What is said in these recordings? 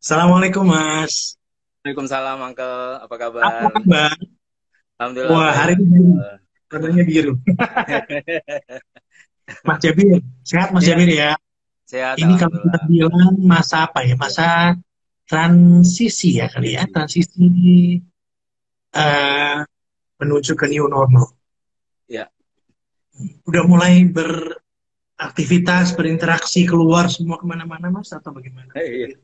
Assalamualaikum Mas. Waalaikumsalam, Uncle. Apa Apa kabar? kabar? Alhamdulillah Wah, baik, hari ini biru. Uncle. Kabarnya biru. Mas Jabir, sehat Mas Ya, Jabir ya. sehat, Ini kalau kita Alhamdulillah. bilang masa apa ya? Ya, Masa transisi ya kali ya. transisi. Transisi eh, menuju ke new normal. Ya, Udah mulai beraktivitas, berinteraksi, keluar semua kemana-mana Mas atau bagaimana Mas iya. Jabir?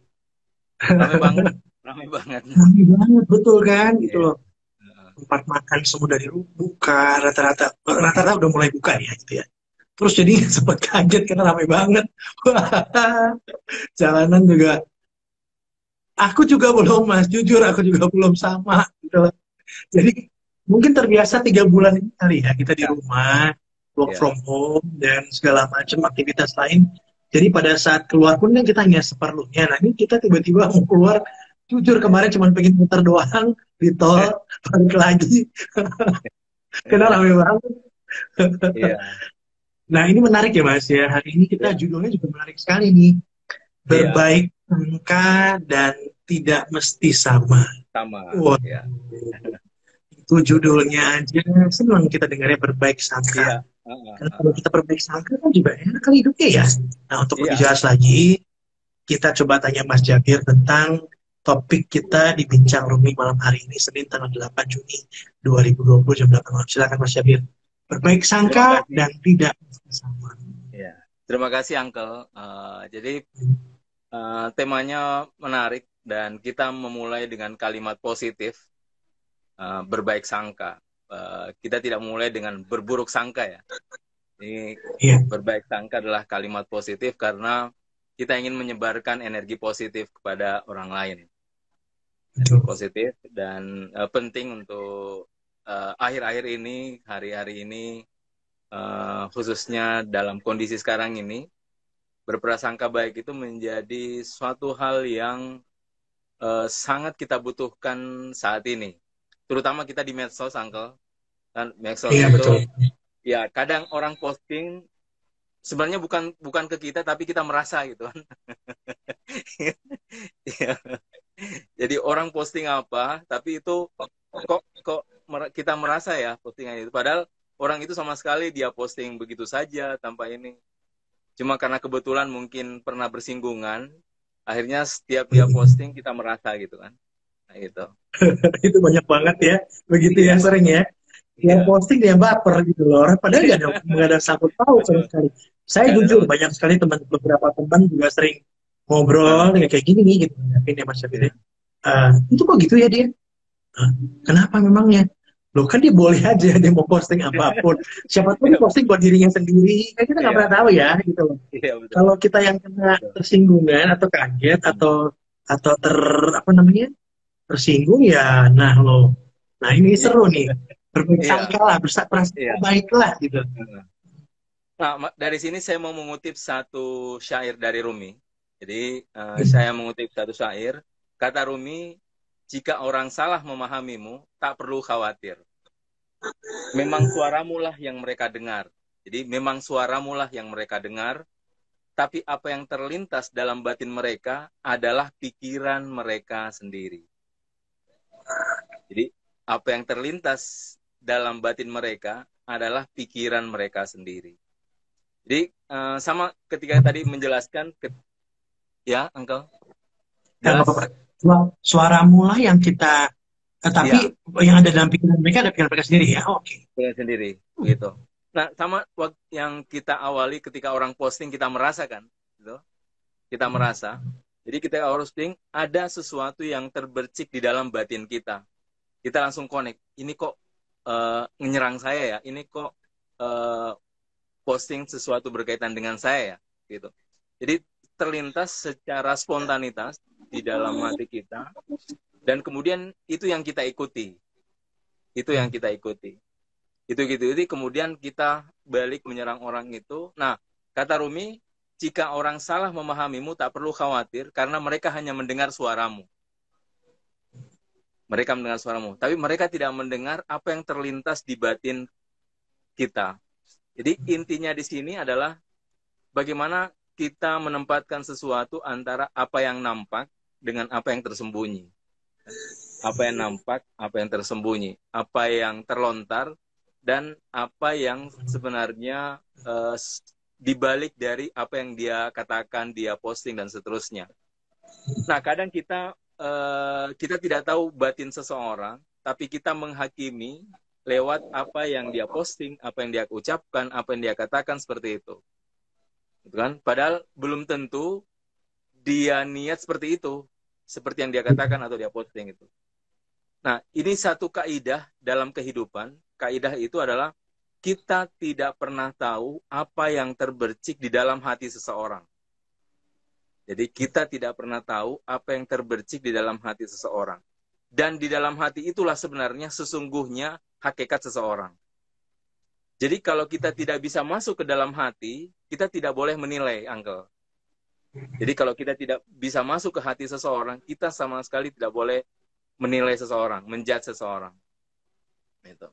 Rame banget, rame banget. Ramai banget, betul kan? Gitu Iya. loh. Heeh. Tempat makan semua dari buka, rata-rata udah mulai buka ya gitu ya. Terus jadi sempat kaget karena ramai banget. Wah, jalanan juga. Aku juga belum mas, jujur aku juga belum sama. Gitu. Jadi mungkin terbiasa 3 bulan ini kali ya kita di Ya, rumah, work ya. from home dan segala macam aktivitas lain. Jadi pada saat keluar pun kan kita hanya seperlunya. Nah ini kita tiba-tiba mau keluar, jujur kemarin cuma pengen muter doang di tol, balik lagi. Karena ramai banget. Iya, Nah ini menarik ya mas ya. Hari ini kita iya, judulnya juga menarik sekali nih. iya. Berbaik sangka dan tidak mesti sama. Sama. Wah, Ya, itu judulnya aja senang kita dengarnya berbaik sangka. iya. Heeh, Karena kalau heeh. kita berbaik sangka kan juga enak kali hidupnya ya. Nah untuk lebih Iya, jelas lagi, kita coba tanya Mas Jabir tentang topik kita di Bincang Rumi malam hari ini, Senin tanggal 8 Juni 2020 jam 8 malam. Silakan Mas Jabir. Berbaik terima sangka kasih. dan tidak mesti sama. Iya. Terima kasih, Uncle. Jadi, temanya menarik dan kita memulai dengan kalimat positif. Berbaik sangka. Kita tidak mulai dengan berburuk sangka ya. Ini Iya, berbaik sangka adalah kalimat positif karena kita ingin menyebarkan energi positif kepada orang lain. Energi betul. positif dan penting untuk akhir-akhir ini, hari-hari ini, khususnya dalam kondisi sekarang ini, berprasangka baik itu menjadi suatu hal yang sangat kita butuhkan saat ini. Terutama kita di medsos, Uncle. Dan medsos Iya, betul. itu ya kadang orang posting sebenarnya bukan bukan ke kita tapi kita merasa gitu kan. Ya. Jadi orang posting apa tapi itu kok kita merasa ya postingan itu padahal orang itu sama sekali dia posting begitu saja tanpa ini. Cuma karena kebetulan mungkin pernah bersinggungan akhirnya setiap dia posting kita merasa gitu kan. Nah, gitu. Itu banyak banget ya, begitu ya Iya, sering ya. Dia iya. posting dia baper gitu loh. Padahal nggak ada sangkut paut sama Betul. sekali. Saya Gak ada jujur sama banyak sekali. sekali beberapa teman juga sering ngobrol Ah, kayak gini nih gitu. Tapi ya Mas Syafir ya. iya. Itu kok gitu ya dia? "Hah, kenapa memangnya? Loh kan dia boleh aja dia mau posting apapun. Siapa tahu dia Iya, posting buat dirinya sendiri. Kan kita nggak iya, pernah tahu ya gitu loh. iya betul. Kalau kita yang kena Betul. tersinggungan atau kaget Hmm. atau apa namanya tersinggung ya, nah lo, nah ini Iya, seru nih, berbaik iya, sangka lah, berprasangka iya. baiklah gitu. Nah, dari sini saya mau mengutip satu syair dari Rumi. Jadi, saya mengutip satu syair. Kata Rumi, jika orang salah memahamimu, tak perlu khawatir. Memang suaramu lah yang mereka dengar. Jadi, memang suaramu lah yang mereka dengar. Tapi apa yang terlintas dalam batin mereka adalah pikiran mereka sendiri. Jadi, apa yang terlintas dalam batin mereka adalah pikiran mereka sendiri. Jadi sama ketika tadi menjelaskan, ya, Uncle, Ya, nggak apa-apa. jelas? Suaramu lah yang kita, tapi Ya, yang ada dalam pikiran mereka ada pikiran mereka sendiri ya. Oke. dengan sendiri, gitu. Nah, sama waktu yang kita awali ketika orang posting kita merasakan, gitu. Kita merasa. Jadi kita harus posting ada sesuatu yang terbercik di dalam batin kita. Kita langsung connect. Ini kok menyerang saya ya. Ini kok eh, posting sesuatu berkaitan dengan saya ya, gitu. Jadi terlintas secara spontanitas di dalam hati kita dan kemudian itu yang kita ikuti. Itu yang kita ikuti. Itu gitu. Jadi kemudian kita balik menyerang orang itu. Nah, kata Rumi, jika orang salah memahamimu tak perlu khawatir karena mereka hanya mendengar suaramu. Mereka mendengar suaramu, tapi mereka tidak mendengar apa yang terlintas di batin kita. Jadi intinya di sini adalah bagaimana kita menempatkan sesuatu antara apa yang nampak dengan apa yang tersembunyi. Apa yang nampak, apa yang tersembunyi, apa yang terlontar, dan apa yang sebenarnya dibalik dari apa yang dia katakan, dia posting, dan seterusnya. Nah, kadang kita tidak tahu batin seseorang, tapi kita menghakimi lewat apa yang dia posting, apa yang dia ucapkan, apa yang dia katakan, seperti itu. Gitu kan? Padahal belum tentu dia niat seperti itu, seperti yang dia katakan atau dia posting itu. Nah, ini satu kaidah dalam kehidupan. Kaidah itu adalah kita tidak pernah tahu apa yang terbercik di dalam hati seseorang. Jadi kita tidak pernah tahu apa yang terbercik di dalam hati seseorang. Dan di dalam hati itulah sebenarnya sesungguhnya hakikat seseorang. Jadi kalau kita tidak bisa masuk ke dalam hati, kita tidak boleh menilai, Uncle. Jadi kalau kita tidak bisa masuk ke hati seseorang, kita sama sekali tidak boleh menilai seseorang, menjudge seseorang. Gitu.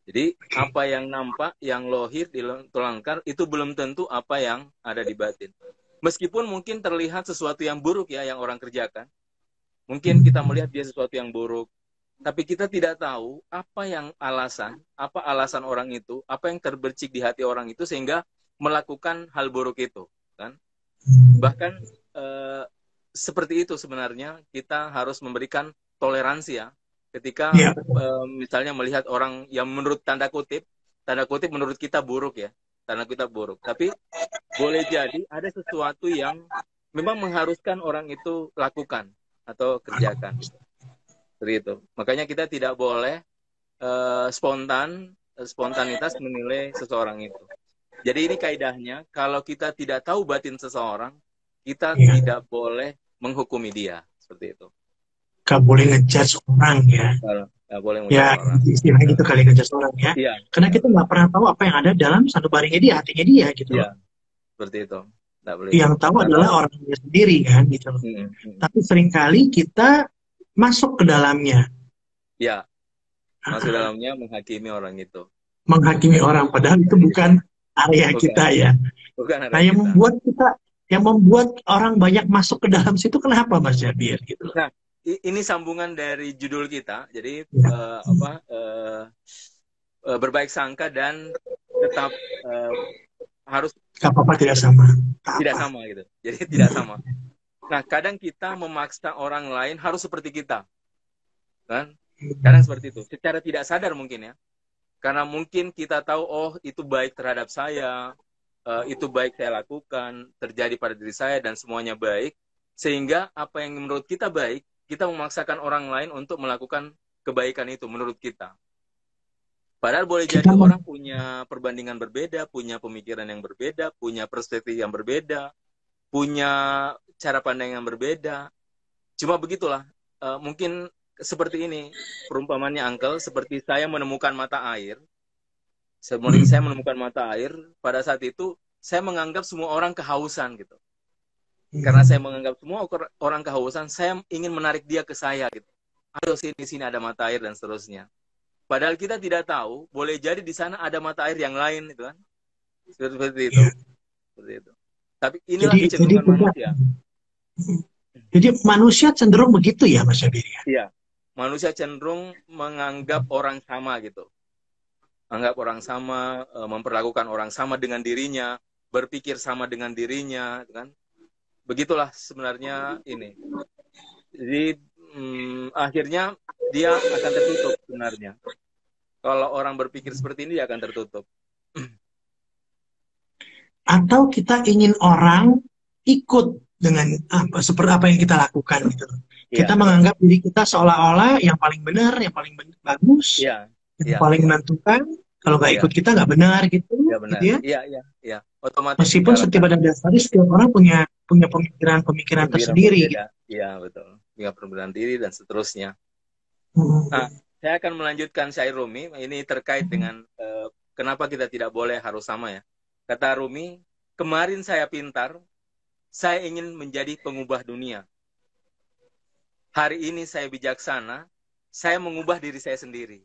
Jadi apa yang nampak, yang lohir di tulangkar itu belum tentu apa yang ada di batin. Meskipun mungkin terlihat sesuatu yang buruk ya yang orang kerjakan. Mungkin kita melihat dia sesuatu yang buruk, tapi kita tidak tahu apa alasan orang itu, apa yang terbercik di hati orang itu sehingga melakukan hal buruk itu, kan? Bahkan seperti itu sebenarnya kita harus memberikan toleransi ya ketika misalnya melihat orang yang menurut tanda kutip menurut kita buruk ya, tanda kutip buruk, tapi boleh jadi ada sesuatu yang memang mengharuskan orang itu lakukan atau kerjakan, seperti itu. Makanya kita tidak boleh spontanitas menilai seseorang itu. Jadi ini kaidahnya, kalau kita tidak tahu batin seseorang, kita tidak boleh menghukumi dia, seperti itu. Gak boleh ngejudge orang ya. Gak boleh ya orang. Istilahnya gitu kali, ngejudge orang ya. Iya. Karena kita nggak pernah tahu apa yang ada dalam sanubarinya dia, hatinya dia gitu. Iya, seperti itu. Nggak boleh. Yang tahu adalah orangnya sendiri kan gitu. Tapi seringkali kita masuk ke dalamnya. Ya, masuk dalamnya menghakimi orang itu. Menghakimi orang, padahal itu bukan area kita ya. Bukan area nah, yang membuat orang banyak masuk ke dalam situ kenapa Mas Jabir gitu loh. Nah, ini sambungan dari judul kita. Jadi berbaik sangka dan tetap harus apa tidak sama. Tidak sama gitu. Jadi tidak sama. Nah, kadang kita memaksa orang lain harus seperti kita. Kan? Kadang seperti itu. Secara tidak sadar mungkin ya. Karena mungkin kita tahu, oh itu baik terhadap saya, itu baik saya lakukan, terjadi pada diri saya dan semuanya baik. Sehingga apa yang menurut kita baik, kita memaksakan orang lain untuk melakukan kebaikan itu menurut kita. Padahal boleh jadi orang punya perbandingan berbeda, punya pemikiran yang berbeda, punya perspektif yang berbeda, punya cara pandang yang berbeda. Cuma begitulah, mungkin seperti ini perumpamannya Uncle, seperti saya menemukan mata air. Sebenarnya saya menemukan mata air, pada saat itu saya menganggap semua orang kehausan gitu. Karena saya menganggap semua orang kehausan, saya ingin menarik dia ke saya gitu. Ayo sini ada mata air dan seterusnya. Padahal kita tidak tahu, boleh jadi di sana ada mata air yang lain gitu kan. Seperti itu. Seperti itu. Tapi inilah kecenderungan manusia. Jadi manusia cenderung begitu ya Mas Jabir ya? Iya. Manusia cenderung menganggap orang sama gitu. Anggap orang sama, memperlakukan orang sama dengan dirinya, berpikir sama dengan dirinya, kan? Begitulah sebenarnya ini. Jadi akhirnya dia akan tertutup sebenarnya. Kalau orang berpikir seperti ini, dia akan tertutup. Atau kita ingin orang ikut dengan seperti apa yang kita lakukan gitu. Kita menganggap diri kita seolah-olah yang paling benar, yang paling bagus, yang paling menentukan. Kalau nggak ikut kita nggak benar gitu. Ya, benar. Gitu ya. Iya. Otomatis. Meskipun setiap pada dasarnya setiap orang punya pemikiran tersendiri. Gitu. Iya betul. Punya pemikiran diri dan seterusnya. Nah, saya akan melanjutkan syair Rumi. Ini terkait dengan kenapa kita tidak boleh harus sama ya. Kata Rumi, kemarin saya pintar, saya ingin menjadi pengubah dunia. Hari ini saya bijaksana, saya mengubah diri saya sendiri.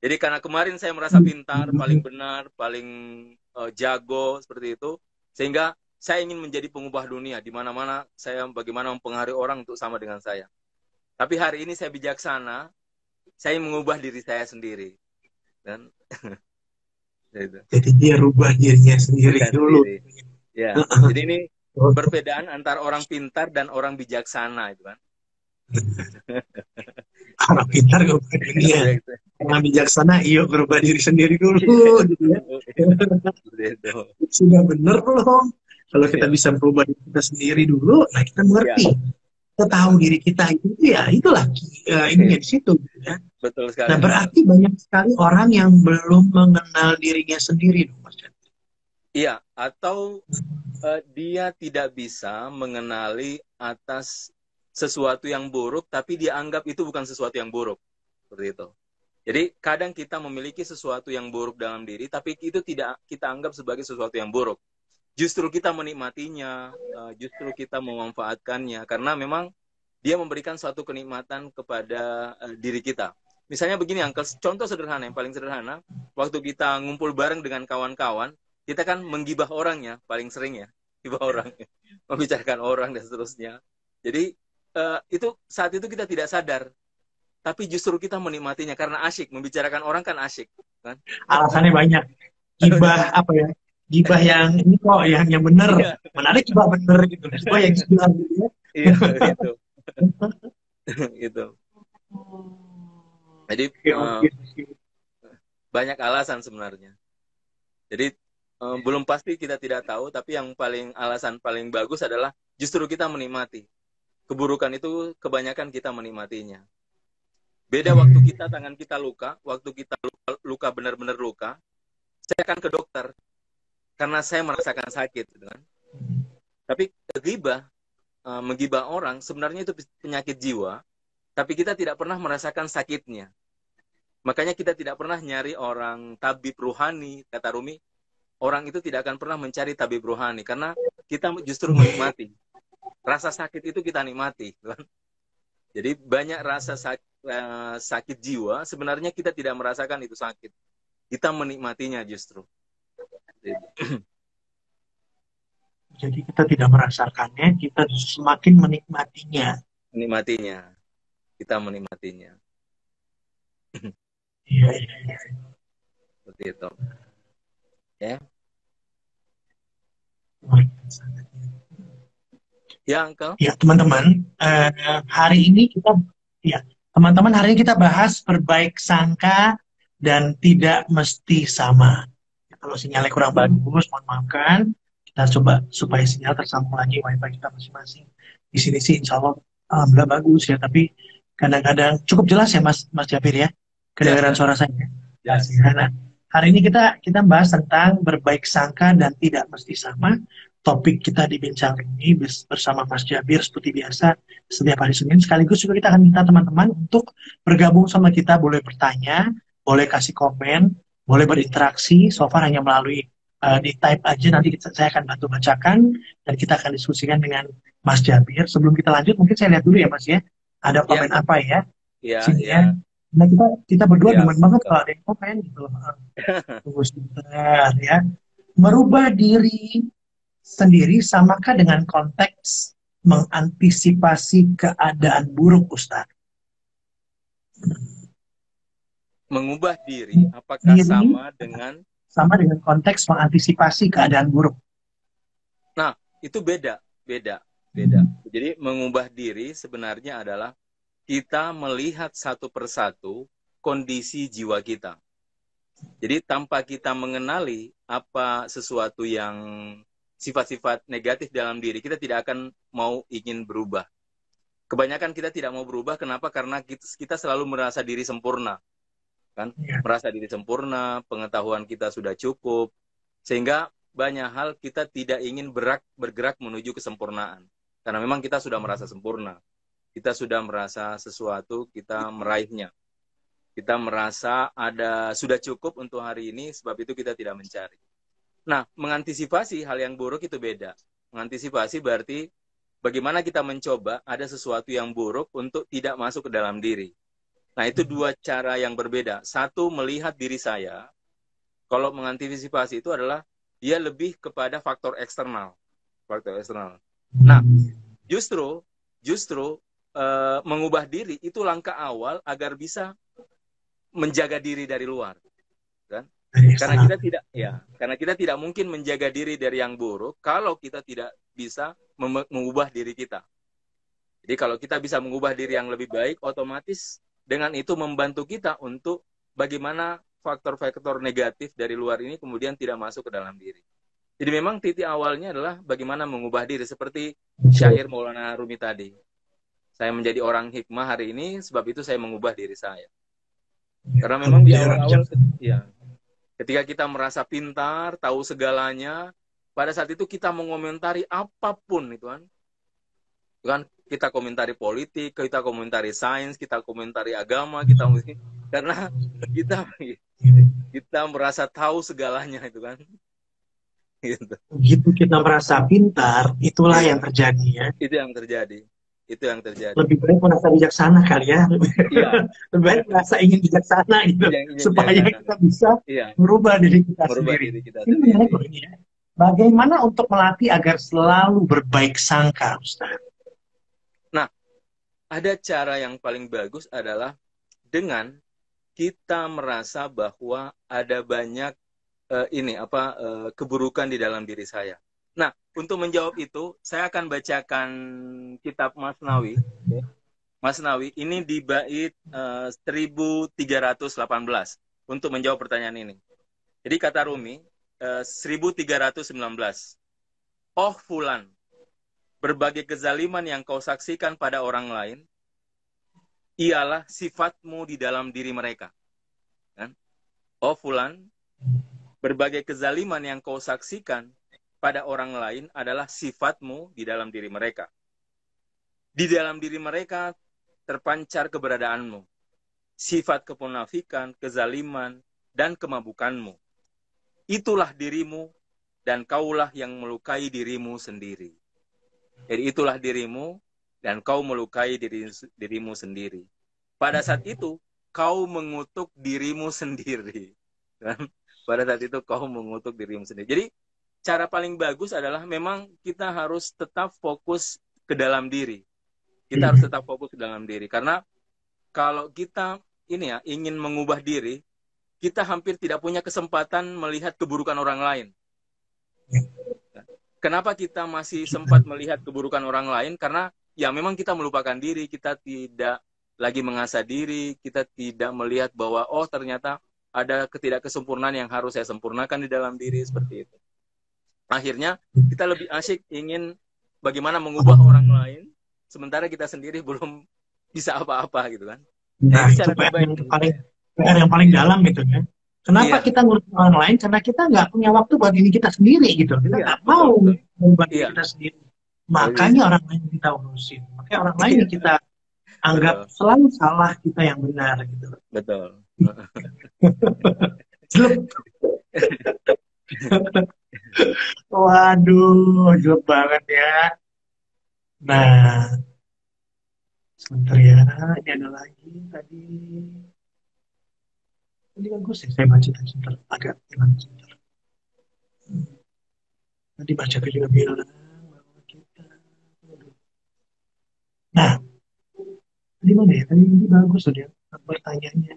Jadi karena kemarin saya merasa pintar, paling benar, paling jago, seperti itu. Sehingga saya ingin menjadi pengubah dunia, di mana-mana saya bagaimana mempengaruhi orang untuk sama dengan saya. Tapi hari ini saya bijaksana, saya mengubah diri saya sendiri. Dan itu. Jadi dia rubah dirinya sendiri Saya dulu. sendiri. Ya. Jadi ini perbedaan antara orang pintar dan orang bijaksana itu kan. Orang pintar gak ubah dunia. Orang bijaksana, yuk berubah diri sendiri dulu. Gitu ya. Sudah benar belum? Kalau kita bisa merubah diri kita sendiri dulu, nah kita mengerti. Kita tahu diri kita itu, ya itulah ininya di situ. Ya. Betul sekali. Nah berarti banyak sekali orang yang belum mengenal dirinya sendiri, Mas. Iya, atau dia tidak bisa mengenali atas sesuatu yang buruk, tapi dia anggap itu bukan sesuatu yang buruk. Seperti itu. Jadi kadang kita memiliki sesuatu yang buruk dalam diri, tapi itu tidak kita anggap sebagai sesuatu yang buruk. Justru kita menikmatinya, justru kita memanfaatkannya, karena memang dia memberikan suatu kenikmatan kepada diri kita. Misalnya begini, Uncle, contoh sederhana, yang paling sederhana, waktu kita ngumpul bareng dengan kawan-kawan, kita kan menggibah orang ya, paling sering ya, gibah orang, membicarakan orang dan seterusnya. Jadi itu saat itu kita tidak sadar, tapi justru kita menikmatinya karena asyik, membicarakan orang kan asyik, kan? Alasannya banyak. Gibah apa ya? Gibah yang ini kok, yang benar, menarik gibah benar gitu. Gibah yang sebelah gitu ya. Iya, gitu. Gitu. Jadi banyak alasan sebenarnya. Jadi belum pasti kita tidak tahu, tapi yang alasan paling bagus adalah justru kita menikmati. Keburukan itu kebanyakan kita menikmatinya. Beda waktu tangan kita luka, waktu kita luka benar-benar luka, saya akan ke dokter karena saya merasakan sakit, gitu kan. Tapi ghibah, menggibah orang sebenarnya itu penyakit jiwa, tapi kita tidak pernah merasakan sakitnya. Makanya kita tidak pernah nyari orang tabib ruhani, kata Rumi. Orang itu tidak akan pernah mencari tabib ruhani karena kita justru menikmati. Rasa sakit itu kita nikmati. Jadi banyak rasa sakit jiwa, sebenarnya kita tidak merasakan itu sakit. Kita menikmatinya justru. Jadi kita tidak merasakannya, kita semakin menikmatinya. Menikmatinya. Kita menikmatinya. Iya. Seperti itu. Ya. Ya, Uncle. Ya, teman-teman, hari ini kita bahas berbaik sangka dan tidak mesti sama. Kalau sinyalnya kurang bagus, mohon maafkan. Kita coba supaya sinyal tersambung lagi wifi kita masing-masing. Di sini sih insya Allah alhamdulillah bagus ya, tapi kadang-kadang cukup jelas ya Mas Jabir ya, kedengaran suara saya. Yes. Nah, hari ini kita bahas tentang berbaik sangka dan tidak mesti sama. Topik kita di Bincang ini bersama Mas Jabir seperti biasa setiap hari Senin. Sekaligus juga kita akan minta teman-teman untuk bergabung sama kita, boleh bertanya, boleh kasih komen, boleh berinteraksi. So far hanya melalui di type aja, nanti saya akan bantu bacakan dan kita akan diskusikan dengan Mas Jabir. Sebelum kita lanjut, mungkin saya lihat dulu ya Mas ya, ada komen apa ya? Iya. Nah kita berdua demen banget kalau ada yang komen gitu. Tunggu sebentar ya. Merubah diri sendiri samakah dengan konteks mengantisipasi keadaan buruk, Ustaz? Mengubah diri, apakah sama dengan konteks mengantisipasi keadaan buruk? Nah, itu beda. Jadi mengubah diri sebenarnya adalah kita melihat satu persatu kondisi jiwa kita. Jadi tanpa kita mengenali apa sesuatu yang sifat-sifat negatif dalam diri, kita tidak akan ingin berubah. Kebanyakan kita tidak mau berubah, kenapa? Karena kita selalu merasa diri sempurna. Kan? Merasa diri sempurna, pengetahuan kita sudah cukup, sehingga banyak hal kita tidak ingin bergerak menuju kesempurnaan. Karena memang kita sudah merasa sempurna. Kita sudah merasa sesuatu, kita meraihnya. Kita merasa sudah cukup untuk hari ini, sebab itu kita tidak mencari. Nah, mengantisipasi hal yang buruk itu beda. Mengantisipasi berarti bagaimana kita mencoba ada sesuatu yang buruk untuk tidak masuk ke dalam diri. Nah, itu dua cara yang berbeda. Satu, melihat diri saya. Kalau mengantisipasi itu adalah dia lebih kepada faktor eksternal. faktor eksternal. Nah, justru mengubah diri itu langkah awal agar bisa menjaga diri dari luar, kan? Dari Karena eksternal. kita tidak, ya, karena kita tidak mungkin menjaga diri dari yang buruk kalau kita tidak bisa mengubah diri kita. Jadi kalau kita bisa mengubah diri yang lebih baik, otomatis dengan itu membantu kita untuk bagaimana faktor-faktor negatif dari luar ini kemudian tidak masuk ke dalam diri. Jadi memang titik awalnya adalah bagaimana mengubah diri, seperti syair Maulana Rumi tadi. Saya menjadi orang hikmah hari ini, sebab itu saya mengubah diri saya. Ya, Karena kalau memang di menjadi orang awal-awal, bijaksana. ya, ketika kita merasa pintar, tahu segalanya, pada saat itu kita mengomentari apapun itu kan. Itu kan kita komentari politik, kita komentari sains, kita komentari agama, kita karena kita kita merasa tahu segalanya itu kan. Gitu. Begitu kita merasa pintar, itulah yang Iya, terjadi ya. itu yang terjadi. Itu yang terjadi. Lebih baik merasa bijaksana kali ya. Iya, Lebih baik merasa ingin bijaksana gitu. yang Supaya bijaksana. kita bisa Iya, merubah diri kita merubah sendiri. diri kita Ini menarik sendiri. loh ini ya. Bagaimana untuk melatih agar selalu berbaik sangka, Ustaz? Nah, ada cara yang paling bagus adalah dengan kita merasa bahwa ada banyak keburukan di dalam diri saya. Nah, untuk menjawab itu, saya akan bacakan kitab Masnawi. Masnawi ini di bait 1318 untuk menjawab pertanyaan ini. Jadi kata Rumi 1319. Oh Fulan, berbagai kezaliman yang kau saksikan pada orang lain ialah sifatmu di dalam diri mereka. Kan? Oh Fulan, berbagai kezaliman yang kau saksikan pada orang lain adalah sifatmu di dalam diri mereka. Di dalam diri mereka terpancar keberadaanmu, sifat kemunafikan, kezaliman, dan kemabukanmu. Itulah dirimu, dan kaulah yang melukai dirimu sendiri. Jadi itulah dirimu, dan kau melukai dirimu sendiri. Pada saat itu, kau mengutuk dirimu sendiri. Pada saat itu, kau mengutuk dirimu sendiri. Jadi, cara paling bagus adalah memang kita harus tetap fokus ke dalam diri. Kita harus tetap fokus ke dalam diri. Karena kalau kita ingin mengubah diri, kita hampir tidak punya kesempatan melihat keburukan orang lain. Kenapa kita masih sempat melihat keburukan orang lain? Karena ya memang kita melupakan diri, kita tidak lagi mengasah diri, kita tidak melihat bahwa oh ternyata ada ketidakkesempurnaan yang harus saya sempurnakan di dalam diri, seperti itu. Akhirnya kita lebih asyik ingin bagaimana mengubah orang lain, sementara kita sendiri belum bisa apa-apa gitu kan. Nah, itu itu cara terbaik. PR yang paling dalam gitu kan. Kenapa Iya, kita ngurusin orang lain? Karena kita nggak punya waktu buat diri kita sendiri gitu. Kita iya, nggak betul, mau betul. membuat diri Iya, kita sendiri. posisi, Makanya orang lain kita urusin. Makanya orang lain iya, yang kita anggap betul, selalu salah, kita yang benar gitu. betul. Jelek. Waduh, jelek banget ya. Nah, sebentar ya. Ini ada lagi tadi. Ini bagus ya, saya baca tadi sebentar. Agak hilang sebentar. Tadi baca juga bilang bahwa kita. Nah, tadi mana ya? Tadi ini bagus loh dia pertanyaannya.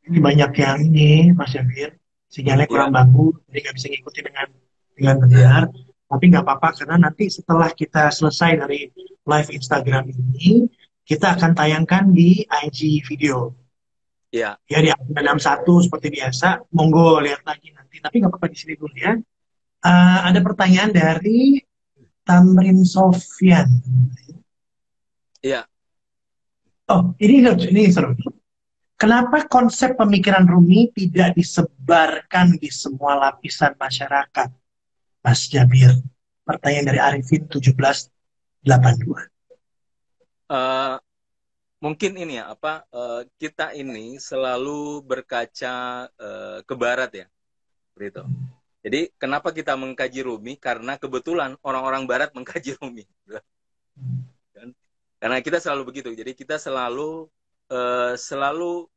Ini banyak yang ini, Mas Yafir. Sinyalnya kurang Iya, bagus, jadi nggak bisa ngikuti dengan iya, benar. Tapi nggak apa-apa, karena nanti setelah kita selesai dari live Instagram ini, kita akan tayangkan di IG video. iya. Ya, di akun 61 seperti biasa. Monggo lihat lagi nanti. Tapi nggak apa-apa di sini dulu ya. Ada pertanyaan dari Tamrin Sofyan. Iya. Oh, ini seru. Kenapa konsep pemikiran Rumi tidak disebarkan di semua lapisan masyarakat, Mas Jabir? Pertanyaan dari Arifin 1782. Eh, mungkin ini ya kita ini selalu berkaca ke barat ya, gitu. Jadi kenapa kita mengkaji Rumi? Karena kebetulan orang-orang barat mengkaji Rumi. Karena kita selalu begitu. Jadi kita selalu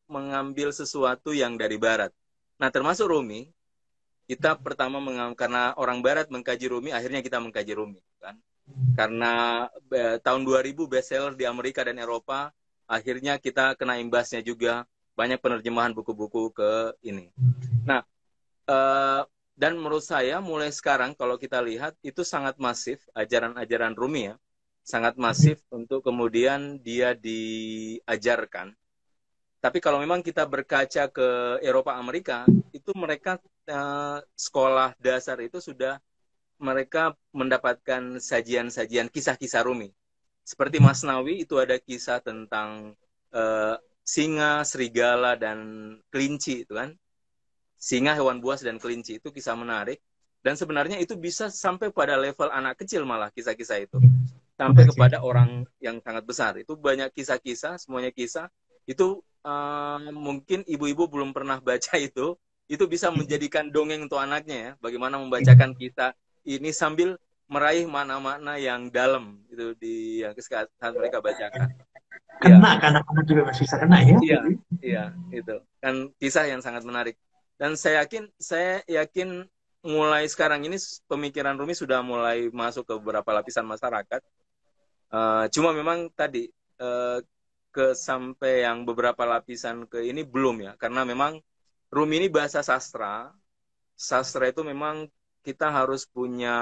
mengambil sesuatu yang dari barat. Nah, termasuk Rumi kita pertama karena orang Barat mengkaji Rumi, akhirnya kita mengkaji Rumi, kan? Karena tahun 2000 bestseller di Amerika dan Eropa, akhirnya kita kena imbasnya juga, banyak penerjemahan buku-buku ke ini. Nah, dan menurut saya mulai sekarang kalau kita lihat itu sangat masif ajaran-ajaran Rumi ya, sangat masif untuk kemudian dia diajarkan. Tapi kalau memang kita berkaca ke Eropa Amerika, itu mereka sekolah dasar itu sudah mereka mendapatkan sajian-sajian kisah-kisah Rumi. Seperti Masnawi itu ada kisah tentang singa, serigala, dan kelinci itu kan. Singa, hewan buas, dan kelinci itu kisah menarik. Dan sebenarnya itu bisa sampai pada level anak kecil malah kisah-kisah itu. Sampai kepada orang yang sangat besar. Itu banyak kisah-kisah, semuanya kisah. Itu mungkin ibu-ibu belum pernah baca itu bisa menjadikan dongeng untuk anaknya ya. Bagaimana membacakan kisah ini sambil meraih makna-makna yang dalam itu yang saat mereka bacakan. Kena, kan anak-anak juga masih bisa kena ya. Iya, itu kan kisah yang sangat menarik. Dan saya yakin mulai sekarang ini pemikiran Rumi sudah mulai masuk ke beberapa lapisan masyarakat. Cuma memang tadi sampai yang beberapa lapisan ke ini belum ya, karena memang Rumi ini bahasa sastra. Sastra itu memang kita harus punya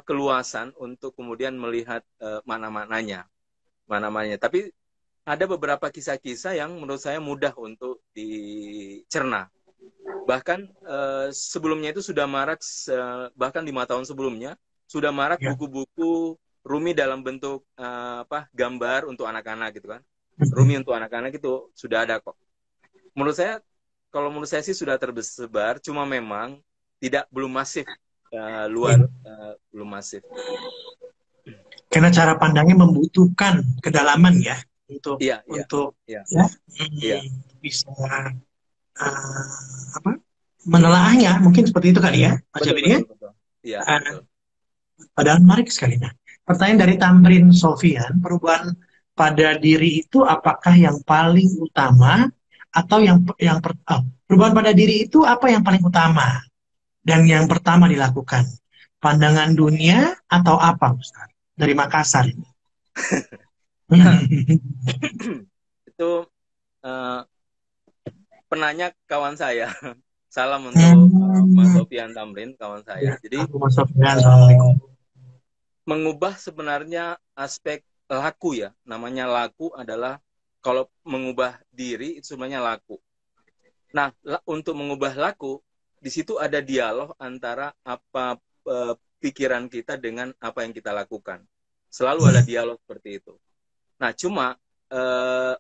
keluasan untuk kemudian melihat mana-mananya. Tapi ada beberapa kisah-kisah yang menurut saya mudah untuk dicerna. Bahkan sebelumnya itu sudah marak, bahkan 5 tahun sebelumnya sudah marak buku-buku Rumi dalam bentuk gambar untuk anak-anak gitu kan. Rumi untuk anak-anak itu sudah ada kok. Menurut saya sih sudah tersebar, cuma memang belum masif, belum masif. Karena cara pandangnya membutuhkan kedalaman ya untuk bisa menelaahnya, mungkin seperti itu kali ya, Mas Jabir ya. Iya. Padahal menarik sekali. Nah, pertanyaan dari Tamrin Sofian, perubahan pada diri itu apakah yang paling utama atau perubahan pada diri itu apa yang paling utama dan yang pertama dilakukan? Pandangan dunia atau apa, Ustaz? Dari Makassar ini. Itu penanya kawan saya. Salam untuk Mas Sofian Tamrin, kawan saya. Jadi mengubah sebenarnya aspek laku ya. Namanya laku adalah kalau mengubah diri itu sebenarnya laku. Nah, untuk mengubah laku di situ ada dialog antara apa pikiran kita dengan apa yang kita lakukan. Selalu ada dialog seperti itu. Nah, cuma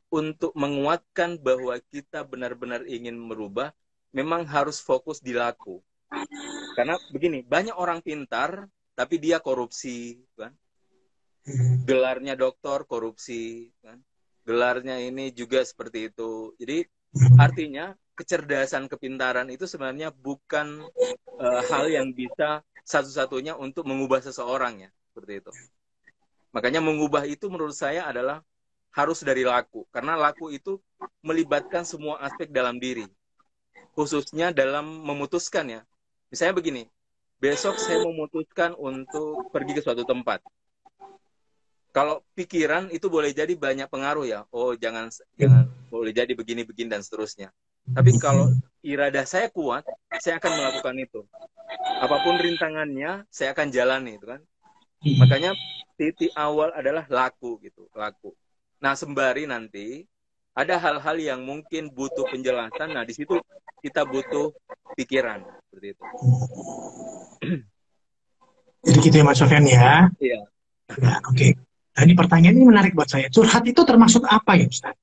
untuk menguatkan bahwa kita benar-benar ingin merubah, memang harus fokus di laku. Karena begini, banyak orang pintar, tapi dia korupsi, kan? Gelarnya doktor, korupsi, kan? Gelarnya ini juga seperti itu. Jadi, artinya kecerdasan, kepintaran itu sebenarnya bukan hal yang bisa satu-satunya untuk mengubah seseorang ya, seperti itu. Makanya mengubah itu menurut saya adalah harus dari laku, karena laku itu melibatkan semua aspek dalam diri, khususnya dalam memutuskan ya. Misalnya begini, besok saya memutuskan untuk pergi ke suatu tempat. Kalau pikiran itu boleh jadi banyak pengaruh ya, oh jangan boleh jadi begini-begini dan seterusnya. Tapi kalau iradah saya kuat, saya akan melakukan itu. Apapun rintangannya, saya akan jalani, itu kan. Makanya titik awal adalah laku gitu, laku. Nah, sembari nanti ada hal-hal yang mungkin butuh penjelasan. Nah, di situ kita butuh pikiran seperti itu. Jadi gitu ya Mas Sofian ya. Iya. Nah, oke. Nah, ini pertanyaan ini menarik buat saya. Curhat itu termasuk apa ya, Ustaz?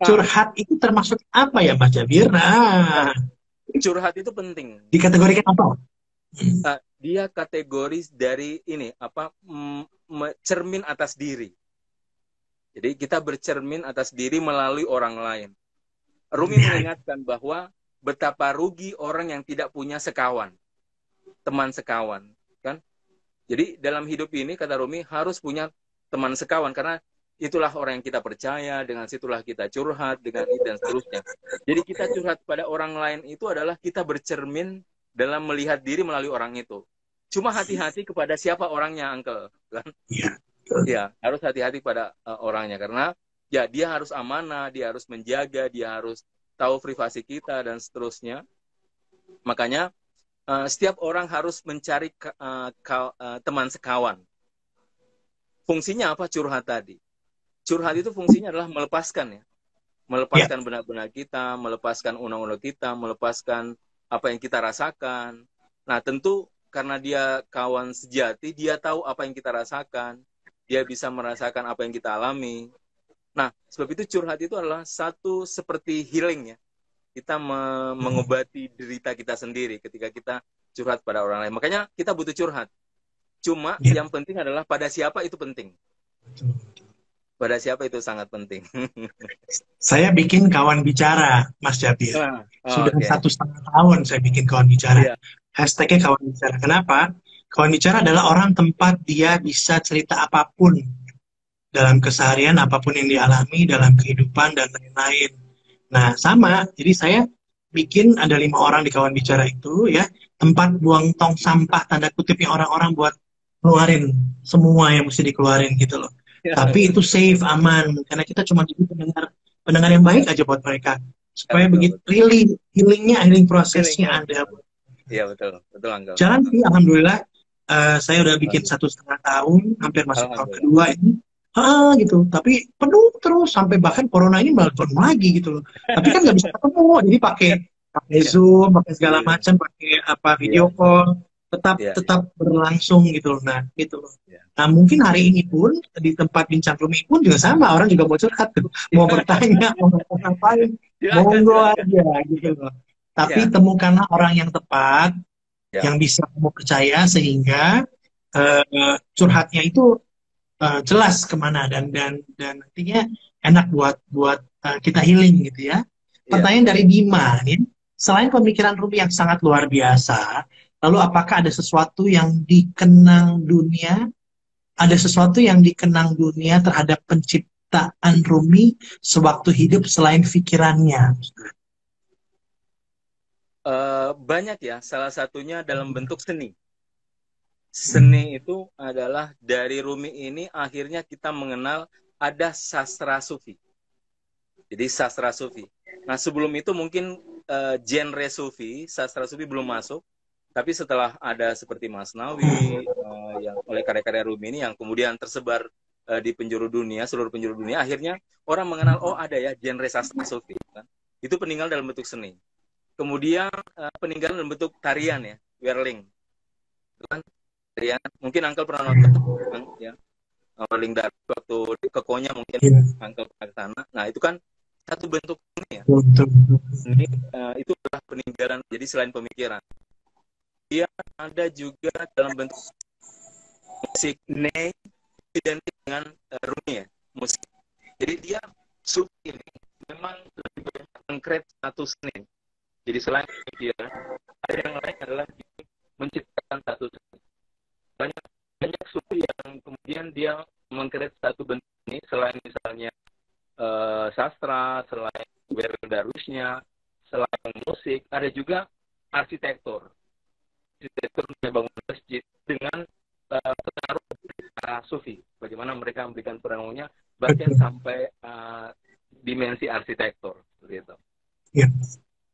Curhat itu termasuk apa ya, Mas Jabir? Nah, curhat itu penting. Dikategorikan apa? Dia kategoris dari ini cermin atas diri. Jadi kita bercermin atas diri melalui orang lain. Rumi mengingatkan bahwa betapa rugi orang yang tidak punya sekawan, teman sekawan, kan? Jadi dalam hidup ini kata Rumi harus punya teman sekawan, karena itulah orang yang kita percaya, dengan situlah kita curhat, dengan itu dan seterusnya. Jadi kita curhat pada orang lain itu adalah kita bercermin dalam melihat diri melalui orang itu. Cuma hati-hati kepada siapa orangnya, Uncle. Kan? Iya. Ya, harus hati-hati pada orangnya. Karena ya dia harus amanah, dia harus menjaga, dia harus tahu privasi kita, dan seterusnya. Makanya setiap orang harus mencari teman sekawan. Fungsinya apa curhat tadi? Curhat itu fungsinya adalah melepaskan ya. Melepaskan benak-benak kita, melepaskan undang-undang kita, melepaskan apa yang kita rasakan. Nah, tentu karena dia kawan sejati, dia tahu apa yang kita rasakan. Dia bisa merasakan apa yang kita alami. Nah, sebab itu curhat itu adalah satu seperti healing ya. Kita mengobati derita kita sendiri ketika kita curhat pada orang lain. Makanya kita butuh curhat. Cuma yang penting adalah pada siapa itu penting. Pada siapa itu sangat penting. Saya bikin kawan bicara, Mas Jabir. Sudah 1,5 tahun saya bikin kawan bicara. Hashtagnya kawan bicara. Kenapa? Kawan bicara adalah orang tempat dia bisa cerita apapun dalam keseharian, apapun yang dialami dalam kehidupan dan lain-lain. Nah, sama. Jadi saya bikin ada 5 orang di kawan bicara itu ya, tempat buang tong sampah tanda kutipnya orang-orang buat keluarin semua yang mesti dikeluarin gitu loh. Tapi itu safe, aman, karena kita cuma jadi pendengar yang baik aja buat mereka, supaya begitu healing prosesnya ada. Iya betul Angga. Jalan sih, alhamdulillah, saya udah bikin 1,5 tahun, hampir masuk tahun kedua ini, gitu. Tapi penuh terus sampai bahkan corona ini malah turun lagi gitu loh. Tapi kan nggak bisa ketemu, jadi pakai Zoom, pakai segala macam, pakai video call. Tetap berlangsung gitu loh. Nah, gitu loh. Nah, mungkin hari ini pun di tempat bincang Rumi pun juga sama, orang juga mau curhat tuh, mau bertanya, mau ngapain, monggo aja gitu loh. Tapi temukanlah orang yang tepat, yang bisa kamu percaya sehingga curhatnya itu jelas kemana dan nantinya enak buat kita healing gitu ya. Pertanyaan dari Bima nih, selain pemikiran Rumi yang sangat luar biasa, lalu apakah ada sesuatu yang dikenang dunia? Ada sesuatu yang dikenang dunia terhadap penciptaan Rumi sewaktu hidup selain pikirannya? Banyak ya, salah satunya dalam bentuk seni. Seni itu adalah dari Rumi ini akhirnya kita mengenal ada sastra sufi. Jadi sastra sufi. Nah sebelum itu mungkin genre sufi, sastra sufi belum masuk. Tapi setelah ada seperti Masnawi, yang oleh karya-karya Rumi ini yang kemudian tersebar di penjuru dunia, seluruh penjuru dunia, akhirnya orang mengenal, oh ada ya genre sastra sufi. Kan? Itu peninggalan dalam bentuk seni. Kemudian peninggalan dalam bentuk tarian ya, whirling. Kan? Tarian, mungkin Uncle pernah nonton ya, whirling dari waktu ke Konya mungkin Uncle pernah ke sana. Nah itu kan satu bentuk seni ya. Ini itu adalah peninggalan, jadi selain pemikiran. Dia ada juga dalam bentuk musik ney identik dengan Rumi ya, musik. Jadi dia sufi ini memang lebih banyak konkret satu seni. Jadi selain dia ada yang lain adalah menciptakan satu seni. Banyak sufi yang kemudian dia mengkreat satu bentuk ini selain misalnya sastra, selain darusnya, selain musik, ada juga arsitektur bangun masjid dengan pengaruh para sufi. Bagaimana mereka memberikan pengaruhnya bahkan sampai dimensi arsitektur seperti itu. Ya,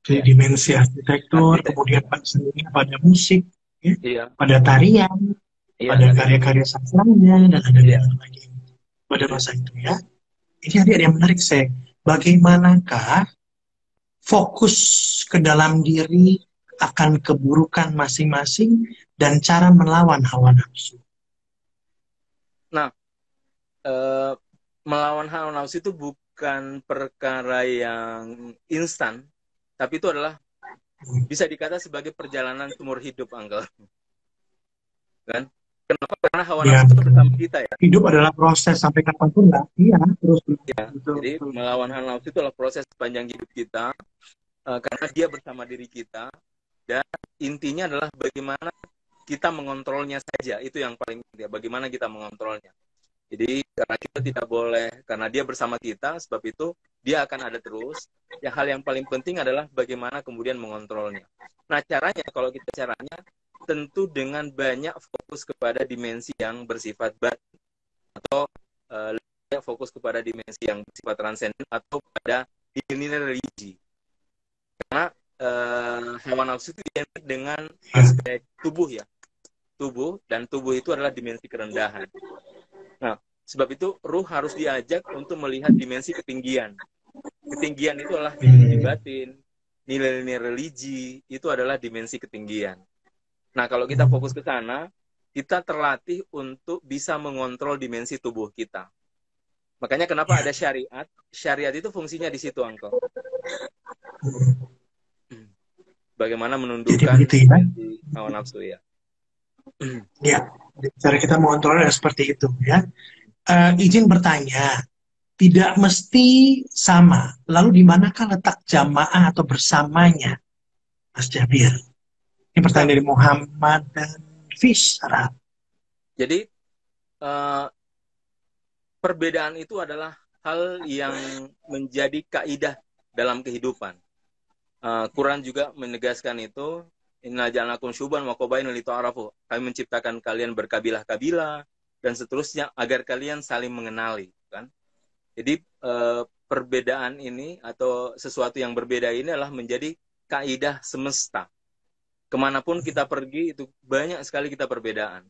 jadi dimensi arsitektur, kemudian pada musik, ya, pada tarian, pada karya-karya sastranya dan ada yang lagi pada masa itu ya. Ini ada yang menarik saya. Bagaimanakah fokus ke dalam diri akan keburukan masing-masing dan cara melawan hawa nafsu. Nah, melawan hawa nafsu itu bukan perkara yang instan, tapi itu adalah bisa dikata sebagai perjalanan seumur hidup, Uncle. Kan? Kenapa? Karena hawa nafsu itu bersama kita ya. Hidup adalah proses sampai kapanpun lah. Iya, terus. Ya, jadi melawan hawa nafsu itu adalah proses sepanjang hidup kita, karena dia bersama diri kita. Dan intinya adalah bagaimana kita mengontrolnya saja. Itu yang paling penting. Bagaimana kita mengontrolnya. Jadi karena kita tidak boleh, karena dia bersama kita, sebab itu dia akan ada terus. Ya, hal yang paling penting adalah bagaimana kemudian mengontrolnya. Nah, caranya, kalau kita caranya, tentu dengan banyak fokus kepada dimensi yang bersifat batin, atau lebih fokus kepada dimensi yang bersifat transenden, atau pada nilai religi. Karena hawa nafsu itu identik dengan aspek tubuh ya. Tubuh, dan tubuh itu adalah dimensi kerendahan. Nah, sebab itu ruh harus diajak untuk melihat dimensi ketinggian. Ketinggian itu adalah dimensi batin, nilai-nilai religi, itu adalah dimensi ketinggian. Nah, kalau kita fokus ke sana, kita terlatih untuk bisa mengontrol dimensi tubuh kita. Makanya kenapa ada syariat? Syariat itu fungsinya di situ, Angko. Bagaimana menundukkan Jadi begitu ya. dimensi hawa nafsu ya. Ya, cara kita mengontrolnya seperti itu ya. Izin bertanya, tidak mesti sama. Lalu di manakah letak jamaah atau bersamanya, Mas Jabir? Ini pertanyaan dari Muhammad dan Fish Arab. Jadi perbedaan itu adalah hal yang menjadi kaidah dalam kehidupan. Quran juga menegaskan itu. Inna ja'alnakum syuban wa qabaila lita'arafu. Kami menciptakan kalian berkabilah-kabilah dan seterusnya agar kalian saling mengenali, kan? Jadi perbedaan ini atau sesuatu yang berbeda ini adalah menjadi kaidah semesta. Kemanapun kita pergi itu banyak sekali kita perbedaan.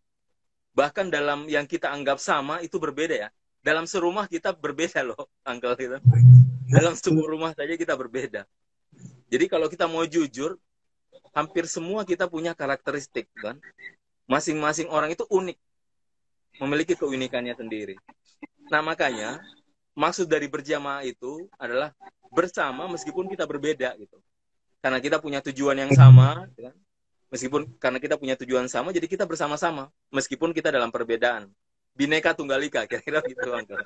Bahkan dalam yang kita anggap sama itu berbeda ya. Dalam serumah kita berbeda loh, Uncle gitu. Dalam sebuah rumah saja kita berbeda. Jadi kalau kita mau jujur, hampir semua kita punya karakteristik, kan? Masing-masing orang itu unik, memiliki keunikannya sendiri. Nah, makanya maksud dari berjamaah itu adalah bersama meskipun kita berbeda gitu. Karena kita punya tujuan yang sama, kan? Meskipun karena kita punya tujuan sama, jadi kita bersama-sama meskipun kita dalam perbedaan. Bineka Tunggal Ika, kira-kira gitu, Uncle.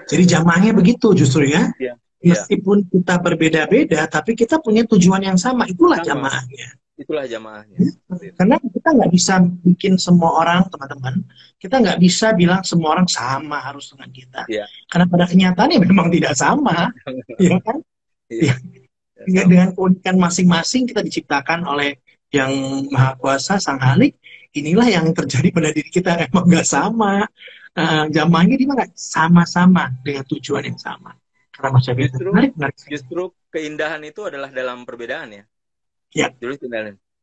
Jadi jamaahnya begitu justru ya. Iya. Meskipun kita berbeda-beda, tapi kita punya tujuan yang sama. Itulah jamaahnya. Itulah jamaahnya. Karena kita nggak bisa bikin semua orang, teman-teman, kita nggak bisa bilang semua orang sama harus dengan kita. Ya. Karena pada kenyataannya memang tidak sama. Ya kan? Ya. Dengan keunikan masing-masing kita diciptakan oleh yang Maha Kuasa, Sang Halik. Inilah yang terjadi pada diri kita, emang nggak sama. Jamaahnya di mana? Sama-sama dengan tujuan yang sama. Karena Mas Jabir, justru keindahan itu adalah dalam perbedaan ya. Ya.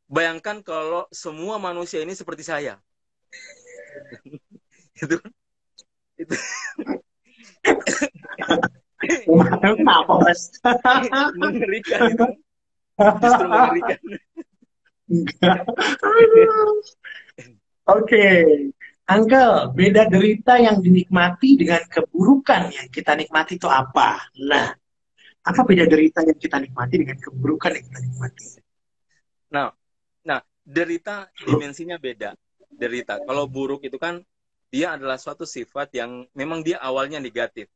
Bayangkan kalau semua manusia ini seperti saya. itu Kenapa, Mas? Mengerikan itu. Justru mengerikan. Oke. Uncle, beda derita yang dinikmati dengan keburukan yang kita nikmati itu apa? Nah, apa beda derita yang kita nikmati dengan keburukan yang kita nikmati? Nah, derita dimensinya beda. Derita, kalau buruk itu kan dia adalah suatu sifat yang memang dia awalnya negatif.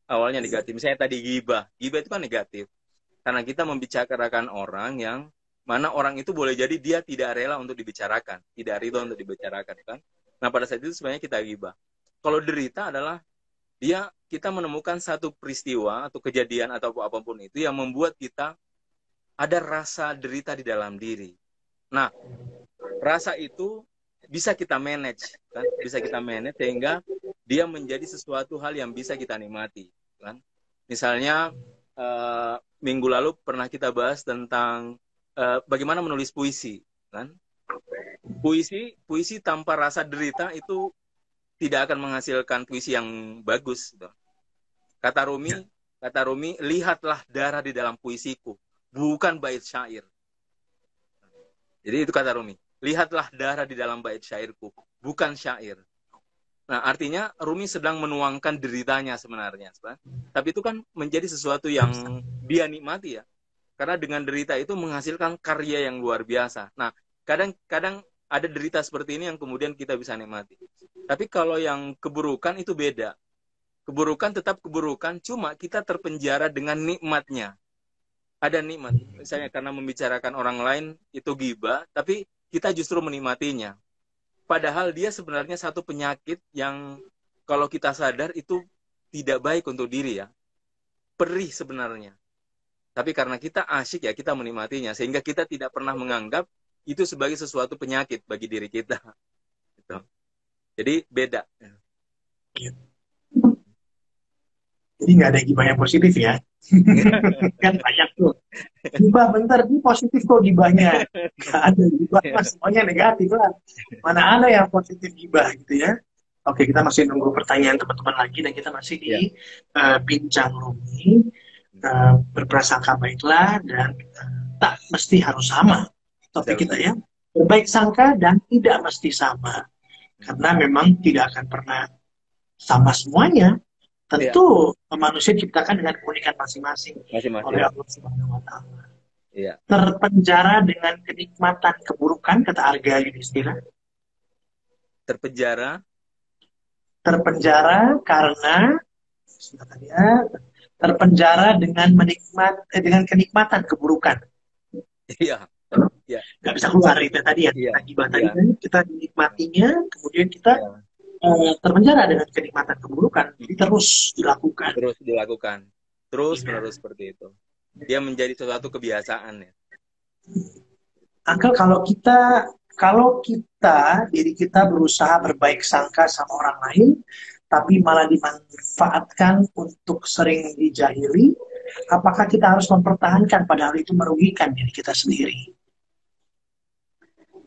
Awalnya negatif. Misalnya tadi ghibah. Ghibah itu kan negatif. Karena kita membicarakan orang yang mana orang itu boleh jadi dia tidak rela untuk dibicarakan, tidak ridho untuk dibicarakan, kan? Nah, pada saat itu sebenarnya kita ghibah. Kalau derita adalah kita menemukan satu peristiwa atau kejadian atau apapun itu yang membuat kita ada rasa derita di dalam diri. Nah, rasa itu bisa kita manage, kan? Bisa kita manage sehingga dia menjadi sesuatu hal yang bisa kita nikmati, kan? Misalnya minggu lalu pernah kita bahas tentang bagaimana menulis puisi, kan? Puisi tanpa rasa derita itu tidak akan menghasilkan puisi yang bagus. Gitu. Kata Rumi, lihatlah darah di dalam puisiku, bukan bait syair. Jadi itu kata Rumi, lihatlah darah di dalam bait syairku, bukan syair. Nah, artinya Rumi sedang menuangkan deritanya sebenarnya. Tapi itu kan menjadi sesuatu yang dia nikmati ya. Karena dengan derita itu menghasilkan karya yang luar biasa. Nah, kadang-kadang ada derita seperti ini yang kemudian kita bisa nikmati. Tapi kalau yang keburukan itu beda. Keburukan tetap keburukan, cuma kita terpenjara dengan nikmatnya. Ada nikmat. Misalnya karena membicarakan orang lain itu ghibah, tapi kita justru menikmatinya. Padahal dia sebenarnya satu penyakit yang kalau kita sadar itu tidak baik untuk diri ya. Perih sebenarnya. Tapi karena kita asyik ya, kita menikmatinya. Sehingga kita tidak pernah menganggap itu sebagai sesuatu penyakit bagi diri kita. Gitu. Jadi beda. Gitu. Jadi nggak ada gibah yang positif ya. Kan banyak tuh. Gibah bentar, ini positif kok gibahnya. Nggak ada gibah, mas, semuanya negatif lah. Mana ada yang positif gibah gitu ya. Oke, kita masih nunggu pertanyaan teman-teman lagi dan kita masih di Ya. Bincang Rumi. Berprasangka baiklah dan tak mesti harus sama topik kita ya. Berbaik sangka dan tidak mesti sama. Karena memang tidak akan pernah sama semuanya. Tentu manusia diciptakan dengan keunikan masing-masing oleh Allah Subhanahu wa Ta'ala. Ya. Terpenjara dengan kenikmatan keburukan, kata Arga Yudhistira. Terpenjara karena terpenjara dengan dengan kenikmatan keburukan. Iya. Ya. Nggak bisa keluar itu tadi ya. Kita menikmatinya, kemudian kita terpenjara dengan kenikmatan keburukan. Jadi terus dilakukan. Terus menerus seperti itu. Dia menjadi suatu kebiasaan ya. Angkel, kalau diri kita berusaha berbaik sangka sama orang lain, tapi malah dimanfaatkan untuk sering dijahili, apakah kita harus mempertahankan padahal itu merugikan diri kita sendiri?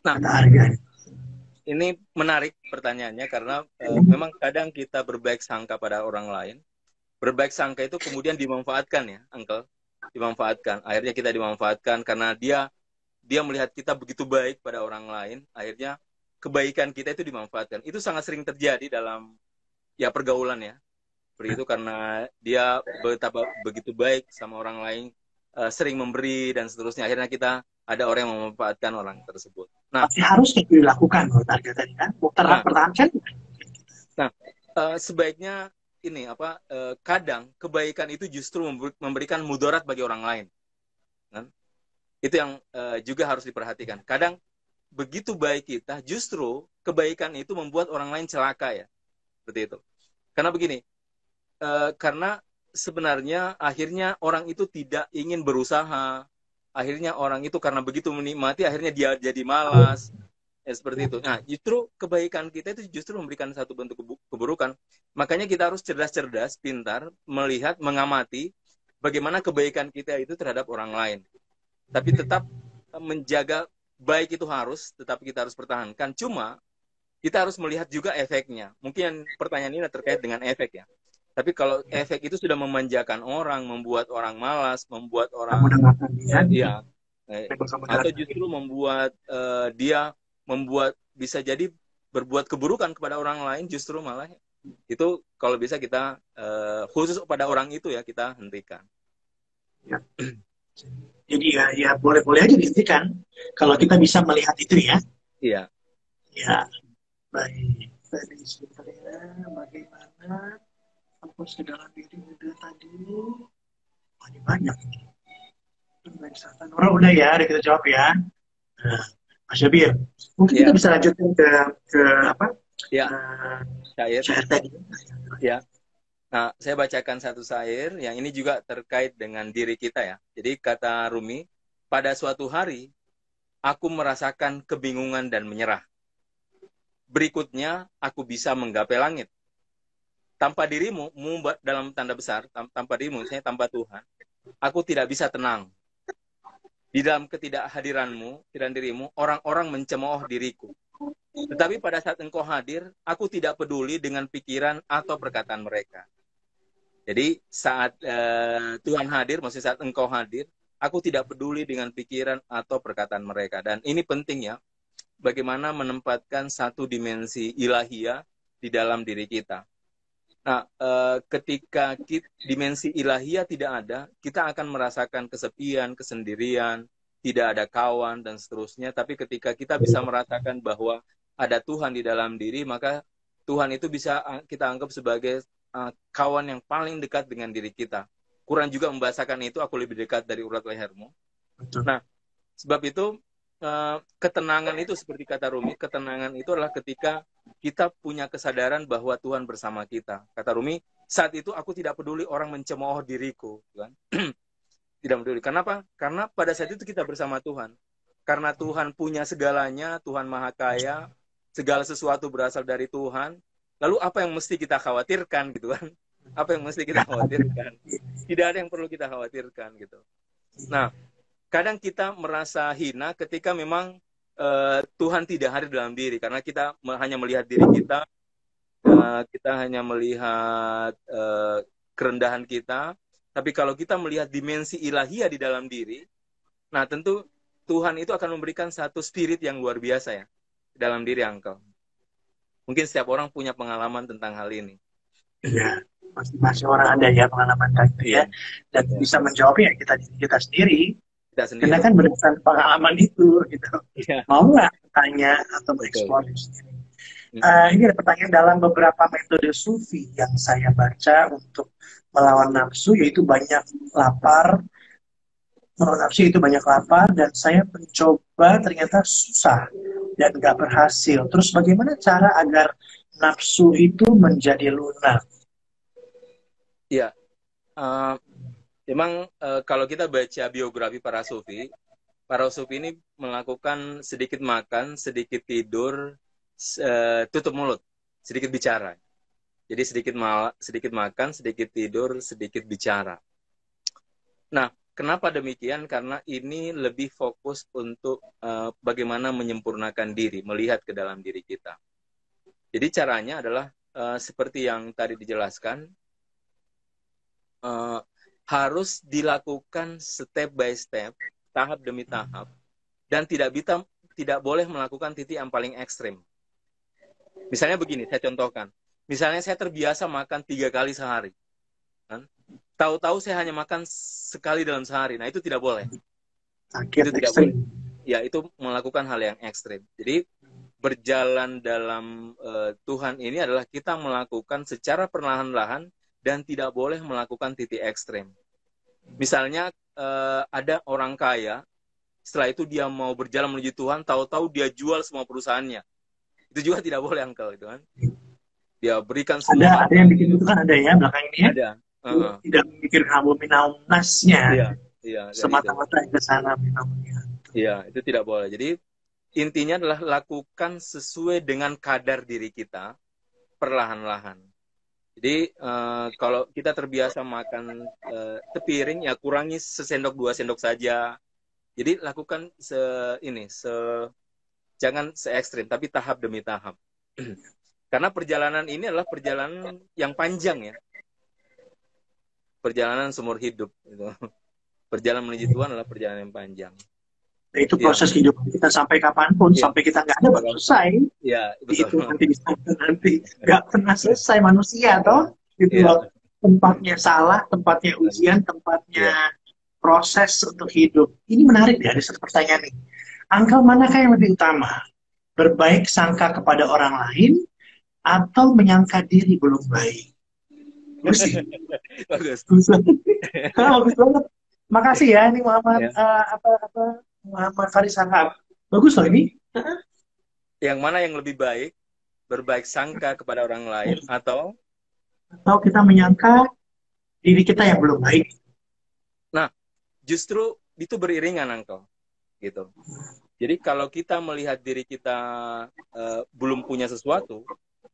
Nah, kata Arga. Ini menarik pertanyaannya karena memang kadang kita berbaik sangka pada orang lain. Berbaik sangka itu kemudian dimanfaatkan ya, Uncle. Dimanfaatkan. Akhirnya kita dimanfaatkan karena dia melihat kita begitu baik pada orang lain. Akhirnya kebaikan kita itu dimanfaatkan. Itu sangat sering terjadi dalam ya pergaulan ya. Seperti itu karena dia betapa begitu baik sama orang lain, sering memberi dan seterusnya. Akhirnya kita ada orang yang memanfaatkan orang tersebut. Nah, pasti harus itu dilakukan menurut Arga tadi kan. Pertahankan. Nah, sebaiknya ini kadang kebaikan itu justru memberikan mudarat bagi orang lain. Kan? Itu yang juga harus diperhatikan. Kadang begitu baik kita, justru kebaikan itu membuat orang lain celaka ya. Seperti itu. Karena begini, karena sebenarnya akhirnya orang itu tidak ingin berusaha. Akhirnya orang itu karena begitu menikmati, akhirnya dia jadi malas. Ya, seperti itu. Nah, justru kebaikan kita itu justru memberikan satu bentuk keburukan. Makanya kita harus cerdas-cerdas, pintar, melihat, mengamati bagaimana kebaikan kita itu terhadap orang lain. Tapi tetap menjaga baik itu harus, tetapi kita harus pertahankan. Cuma, kita harus melihat juga efeknya. Mungkin pertanyaan ini terkait dengan efek ya. Tapi kalau efek itu sudah memanjakan orang, membuat orang malas, membuat orang atau justru membuat dia bisa jadi berbuat keburukan kepada orang lain, justru malah itu kalau bisa kita khusus pada orang itu ya kita hentikan. Ya. Jadi ya boleh-boleh aja dihentikan kalau kita bisa melihat itu ya. Iya. Ya. Baik. Tadi sebenarnya bagaimana fokus ke dalam diri udah tadi. Banyak. Orang udah ya, kita jawab ya. Nah, Mas Jabir, mungkin kita bisa lanjutkan ke apa? Ya. Syair tadi. Ya. Nah, saya bacakan satu syair yang ini juga terkait dengan diri kita ya. Jadi kata Rumi, pada suatu hari aku merasakan kebingungan dan menyerah. Berikutnya aku bisa menggapai langit. Tanpa dirimu, dalam tanda besar, tanpa dirimu, misalnya tanpa Tuhan, aku tidak bisa tenang. Di dalam ketidakhadiranmu, tidak dirimu, orang-orang mencemooh diriku. Tetapi pada saat engkau hadir, aku tidak peduli dengan pikiran atau perkataan mereka. Jadi saat Tuhan hadir, maksudnya saat engkau hadir, aku tidak peduli dengan pikiran atau perkataan mereka. Dan ini penting ya, bagaimana menempatkan satu dimensi ilahiyah di dalam diri kita. Nah, ketika dimensi ilahiyah tidak ada, kita akan merasakan kesepian, kesendirian, tidak ada kawan, dan seterusnya. Tapi ketika kita bisa merasakan bahwa ada Tuhan di dalam diri, maka Tuhan itu bisa kita anggap sebagai kawan yang paling dekat dengan diri kita. Quran juga membahasakan itu, aku lebih dekat dari urat lehermu. Nah, sebab itu, ketenangan itu seperti kata Rumi, ketenangan itu adalah ketika kita punya kesadaran bahwa Tuhan bersama kita. Kata Rumi, saat itu aku tidak peduli orang mencemooh diriku, kan? Tidak peduli. Kenapa? Karena pada saat itu kita bersama Tuhan. Karena Tuhan punya segalanya, Tuhan Maha Kaya, segala sesuatu berasal dari Tuhan. Lalu apa yang mesti kita khawatirkan, gitu kan? Apa yang mesti kita khawatirkan? Tidak ada yang perlu kita khawatirkan, gitu. Nah, kadang kita merasa hina ketika memang Tuhan tidak hadir dalam diri, karena kita hanya melihat diri kita, kita hanya melihat kerendahan kita. Tapi kalau kita melihat dimensi ilahiyah di dalam diri, nah tentu Tuhan itu akan memberikan satu spirit yang luar biasa ya dalam diri engkau. Mungkin setiap orang punya pengalaman tentang hal ini. Iya, masing-masing orang ada ya pengalaman kayak gitu ya. Dan bisa menjawabnya kita sendiri. Karena kan berdasarkan pengalaman itu, gitu. Mau nggak tanya atau mengeksplor sendiri? Ini ada pertanyaan dalam beberapa metode sufi yang saya baca untuk melawan nafsu, yaitu banyak lapar. Melawan nafsu itu banyak lapar, dan saya mencoba ternyata susah dan nggak berhasil. Terus bagaimana cara agar nafsu itu menjadi lunak? Ya, memang kalau kita baca biografi para sufi ini melakukan sedikit makan, sedikit tidur, tutup mulut, sedikit bicara. Jadi sedikit makan, sedikit tidur, sedikit bicara. Nah, kenapa demikian? Karena ini lebih fokus untuk bagaimana menyempurnakan diri, melihat ke dalam diri kita. Jadi caranya adalah seperti yang tadi dijelaskan, harus dilakukan step by step, tahap demi tahap, dan tidak boleh melakukan titik yang paling ekstrim. Misalnya begini, saya contohkan. Misalnya saya terbiasa makan 3 kali sehari, kan? Tahu-tahu saya hanya makan sekali dalam sehari. Nah, itu tidak boleh. Itu tidak boleh. Ya, itu melakukan hal yang ekstrim. Jadi berjalan dalam Tuhan ini adalah kita melakukan secara perlahan-lahan dan tidak boleh melakukan titik ekstrem. Misalnya ada orang kaya, setelah itu dia mau berjalan menuju Tuhan, tahu-tahu dia jual semua perusahaannya. Itu juga tidak boleh, Uncle, itu kan. Dia berikan semua. Ada yang bikin itu kan ada ya belakang ini ya. Ada. Tidak memikir hamu minaunnasnya. Iya, semata-mata ke sana minaunya. Iya, itu tidak boleh. Jadi intinya adalah lakukan sesuai dengan kadar diri kita perlahan-lahan. Jadi kalau kita terbiasa makan sepiring, ya kurangi sesendok 2 sendok saja. Jadi lakukan jangan se ekstrim, tapi tahap demi tahap. Karena perjalanan ini adalah perjalanan yang panjang ya. Perjalanan seumur hidup. Gitu. Perjalanan menuju Tuhan adalah perjalanan yang panjang. Nah, itu proses hidup kita sampai kapanpun, sampai kita nggak ada baru selesai. Iya, itu nanti nggak pernah selesai manusia toh. Gitu loh. Tempatnya salah, tempatnya ujian, tempatnya proses untuk hidup. Ini menarik ya, ada satu pertanyaan nih. Angkel manakah yang lebih utama? Berbaik sangka kepada orang lain atau menyangka diri belum baik? Bagus. Bagus banget. Makasih ya, ini Muhammad Muhammad Faris Sahab. Bagus loh ini. Yang mana yang lebih baik? Berbaik sangka kepada orang lain atau kita menyangka diri kita yang belum baik. Nah, justru itu beriringan, Angkel. Gitu. Jadi kalau kita melihat diri kita belum punya sesuatu,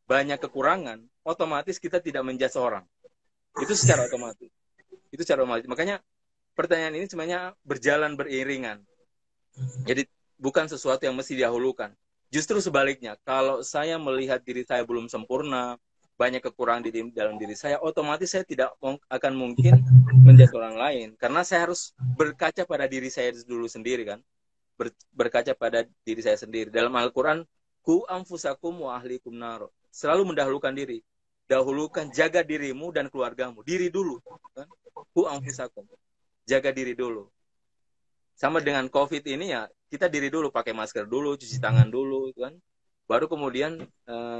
banyak kekurangan, otomatis kita tidak menjudge orang. Itu secara otomatis. Makanya pertanyaan ini sebenarnya berjalan beriringan. Jadi bukan sesuatu yang mesti didahulukan. Justru sebaliknya, kalau saya melihat diri saya belum sempurna, banyak kekurangan di dalam diri saya, otomatis saya tidak akan mungkin menjudge orang lain. Karena saya harus berkaca pada diri saya dulu sendiri kan. Berkaca pada diri saya sendiri. Dalam Al-Quran, ku anfusakum wa ahlikum naro. Selalu mendahulukan diri. Dahulukan, jaga dirimu dan keluargamu. Diri dulu. Kan? Ku anfusakum. Jaga diri dulu. Sama dengan COVID ini ya, kita diri dulu, pakai masker dulu, cuci tangan dulu, kan? Baru kemudian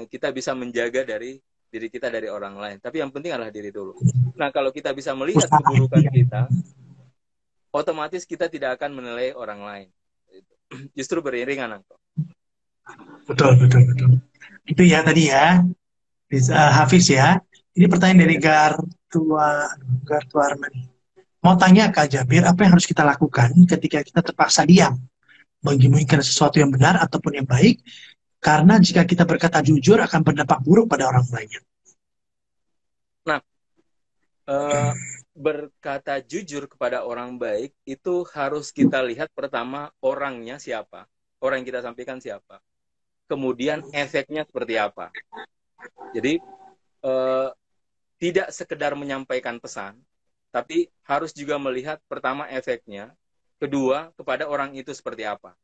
kita bisa menjaga dari diri kita dari orang lain. Tapi yang penting adalah diri dulu. Nah, kalau kita bisa melihat keburukan kita, otomatis kita tidak akan menilai orang lain. Justru beriringan, Angko. Betul. Itu ya tadi ya, Hafiz ya. Ini pertanyaan dari Gartua Armani. Mau tanya Kak Jabir, apa yang harus kita lakukan ketika kita terpaksa diam, menyembunyikan sesuatu yang benar ataupun yang baik, karena jika kita berkata jujur akan berdampak buruk pada orang banyak. Nah, berkata jujur kepada orang baik itu harus kita lihat pertama orangnya siapa, orang yang kita sampaikan siapa, kemudian efeknya seperti apa. Jadi tidak sekedar menyampaikan pesan, tapi harus juga melihat pertama efeknya, kedua kepada orang itu seperti apa.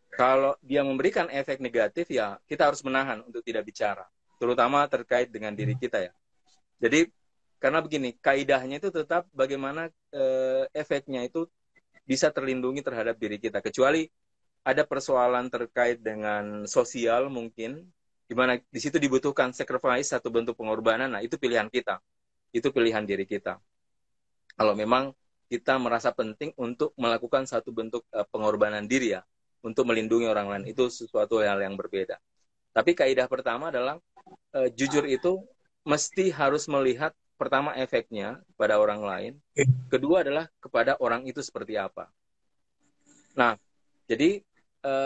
Kalau dia memberikan efek negatif, ya kita harus menahan untuk tidak bicara, terutama terkait dengan diri kita ya. Jadi karena begini, kaidahnya itu tetap bagaimana efeknya itu bisa terlindungi terhadap diri kita. Kecuali ada persoalan terkait dengan sosial mungkin, di mana di situ dibutuhkan sacrifice, satu bentuk pengorbanan. Nah, itu pilihan kita. Itu pilihan diri kita. Kalau memang kita merasa penting untuk melakukan satu bentuk pengorbanan diri ya, untuk melindungi orang lain, itu sesuatu hal yang berbeda. Tapi kaidah pertama adalah jujur itu mesti harus melihat pertama efeknya pada orang lain, kedua adalah kepada orang itu seperti apa. Nah, jadi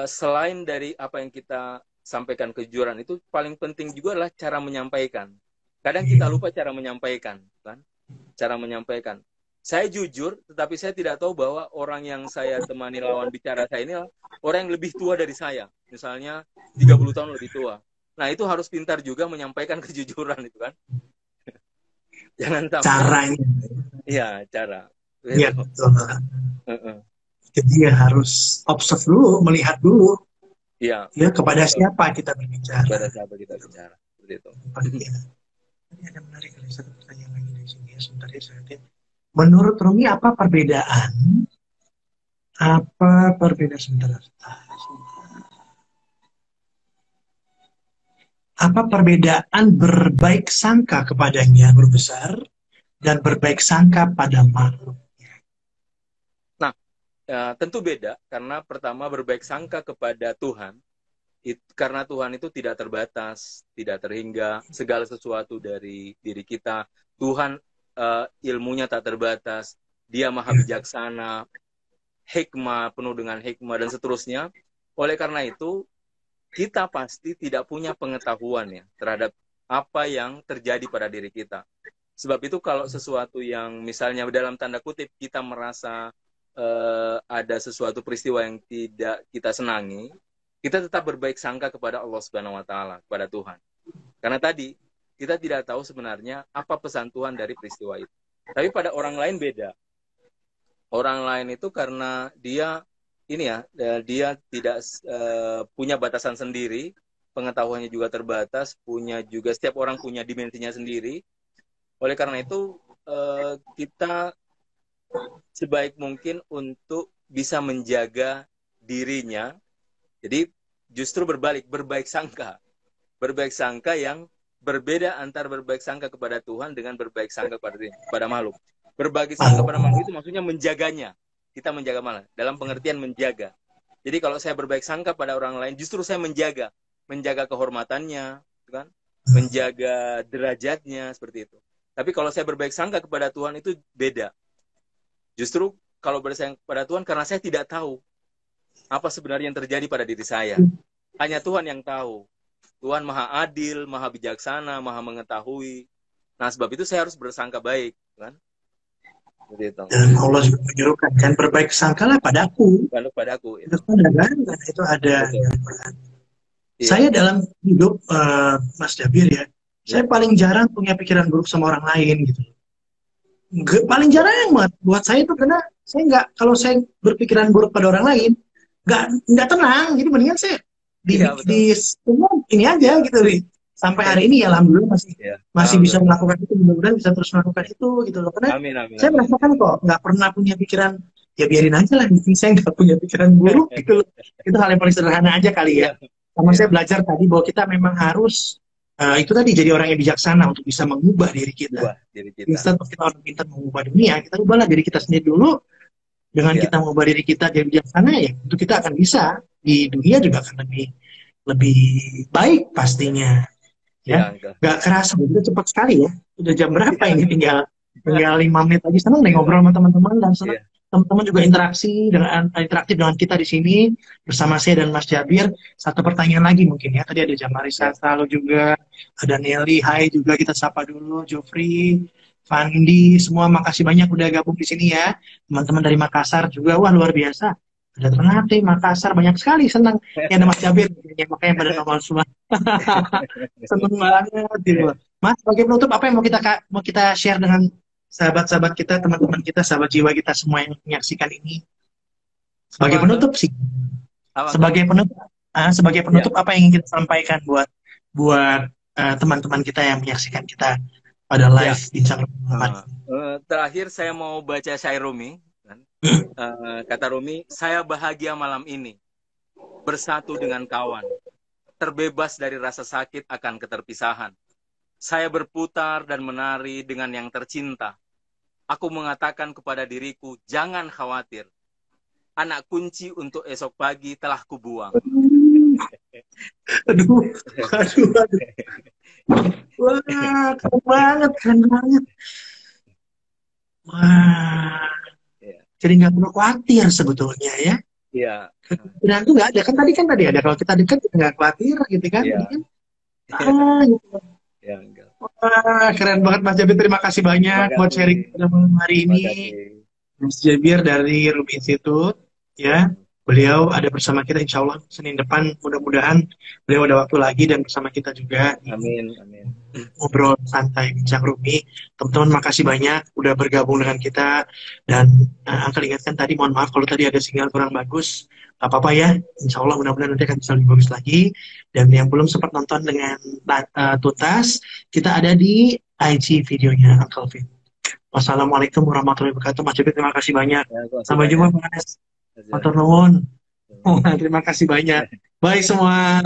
selain dari apa yang kita sampaikan kejujuran itu, paling penting juga adalah cara menyampaikan. Kadang kita lupa cara menyampaikan, kan? Cara menyampaikan. Saya jujur, tetapi saya tidak tahu bahwa orang yang saya temani lawan bicara saya ini orang yang lebih tua dari saya. Misalnya 30 tahun lebih tua. Nah, itu harus pintar juga menyampaikan kejujuran itu kan. Jangan sampai. Caranya. Iya, cara. Iya, betul. Jadi ya harus observe dulu, melihat dulu. Iya. Ya, kepada siapa kita berbicara. Kepada siapa kita bicara. Seperti itu. Ini ada menarik kali satu pertanyaan lagi dari sini ya. Sebentar ya, saya lihat. Menurut Rumi apa perbedaan? Sebentar. Apa perbedaan berbaik sangka kepadanya guru besar dan berbaik sangka pada makhluk? Nah, tentu beda karena pertama berbaik sangka kepada Tuhan, karena Tuhan itu tidak terbatas, tidak terhingga, segala sesuatu dari diri kita. Tuhan ilmunya tak terbatas, Dia maha bijaksana, hikmah, penuh dengan hikmah dan seterusnya. Oleh karena itu, kita pasti tidak punya pengetahuan ya terhadap apa yang terjadi pada diri kita. Sebab itu kalau sesuatu yang misalnya dalam tanda kutip kita merasa ada sesuatu peristiwa yang tidak kita senangi, kita tetap berbaik sangka kepada Allah Subhanahu wa taala, kepada Tuhan. Karena tadi kita tidak tahu sebenarnya apa pesan Tuhan dari peristiwa itu. Tapi pada orang lain beda. Orang lain itu karena dia dia tidak punya batasan sendiri, pengetahuannya juga terbatas, setiap orang punya dimensinya sendiri. Oleh karena itu kita sebaik mungkin untuk bisa menjaga dirinya. Jadi justru berbalik, berbaik sangka yang berbeda antara berbaik sangka kepada Tuhan dengan berbaik sangka kepada makhluk. Berbaik sangka kepada makhluk itu maksudnya menjaganya. Kita menjaga malah dalam pengertian menjaga. Jadi kalau saya berbaik sangka pada orang lain, justru saya menjaga kehormatannya, kan? Menjaga derajatnya seperti itu. Tapi kalau saya berbaik sangka kepada Tuhan itu beda. Justru kalau berbaik sangka kepada Tuhan karena saya tidak tahu apa sebenarnya yang terjadi pada diri saya. Hanya Tuhan yang tahu. Tuhan maha adil, maha bijaksana, maha mengetahui. Nah, sebab itu saya harus bersangka baik, kan? Dan Allah juga menyuruhkan kan berbaik sangkalah padaku. Padaku. Itu ada kan? Itu ada. Saya dalam hidup Mas Jabir ya, saya paling jarang punya pikiran buruk sama orang lain gitu. Paling jarang banget buat saya itu karena saya kalau saya berpikiran buruk pada orang lain nggak tenang. Jadi mendingan saya di ini aja gitu nih. Sampai hari ini ya alhamdulillah masih bisa melakukan itu, mudah-mudahan bisa terus melakukan itu gitu loh. Karena saya merasakan kok nggak pernah punya pikiran, ya biarin aja lah, saya nggak punya pikiran buruk gitu loh. Itu hal yang paling sederhana aja kali ya. Sama saya belajar tadi bahwa kita memang harus itu tadi jadi orang yang bijaksana untuk bisa mengubah diri kita. Instead of kita orang pintar mengubah dunia, kita ubahlah diri kita sendiri dulu. Dengan kita mengubah diri kita jadi bijaksana, ya itu kita akan bisa di dunia juga akan lebih lebih baik pastinya. Ya, Iya, Uncle. nggak kerasa itu cepat sekali ya. Udah jam berapa Iya. ini? Tinggal tinggal 5 menit lagi. Senang nih ngobrol sama teman-teman dan senang Iya. teman-teman juga interaktif dengan kita di sini bersama saya dan Mas Jabir. Satu pertanyaan lagi mungkin ya. Tadi ada Jamarisa Iya. selalu juga, ada Nelly, Hai juga kita sapa dulu, Jofri, Fandi, semua makasih banyak udah gabung di sini ya. Teman-teman dari Makassar juga, wah luar biasa. Ada Ternate, Makassar banyak sekali senang. Ya ada Mas Jabir, makanya pada nongol semua. Seneng banget gitu. Mas, sebagai penutup apa yang mau kita share dengan sahabat-sahabat kita, teman-teman kita, sahabat jiwa kita semua yang menyaksikan ini? Apa, Sebagai Uncle? penutup sih. Apa, Uncle? Sebagai penutup, sebagai Iya. penutup apa yang ingin kita sampaikan buat teman-teman kita yang menyaksikan kita pada Iya. live bincang Ramadan ini? Terakhir saya mau baca syair Rumi. Kan? Kata Rumi, saya bahagia malam ini bersatu dengan kawan, terbebas dari rasa sakit akan keterpisahan. Saya berputar dan menari dengan yang tercinta. Aku mengatakan kepada diriku, jangan khawatir. Anak kunci untuk esok pagi telah kubuang. Aduh, aduh, aduh. Wah, keren banget, keren banget. Wah, Iya. jadi nggak perlu khawatir sebetulnya ya. Iya. Kekhawatiran itu nggak ada kan tadi ada kalau kita dekat kita nggak khawatir gitu kan, ini Iya. kan. Gitu. Iya, Uncle. Wah, keren banget Mas Jabir. Terima kasih Terima banyak buat kasih. sharing pada malam hari Terima ini. kasih. Mas Jabir dari Ruby Institute, ya. Beliau ada bersama kita insya Allah Senin depan. Mudah-mudahan beliau ada waktu lagi dan bersama kita juga di Amin. Amin. ngobrol santai bincang Rumi. Teman-teman makasih banyak udah bergabung dengan kita dan Angkel ingatkan tadi mohon maaf kalau tadi ada sinyal kurang bagus. Gak apa-apa ya, insya Allah mudah-mudahan nanti akan bisa lebih bagus lagi. Dan yang belum sempat nonton dengan tuntas, kita ada di IG videonya Uncle Fit. Wassalamualaikum warahmatullahi wabarakatuh. Mas Jepit, terima kasih banyak. Ya, terima kasih Sampai jumpa banyak. Mas. Matur nuwun. Terima kasih banyak. Bye semua.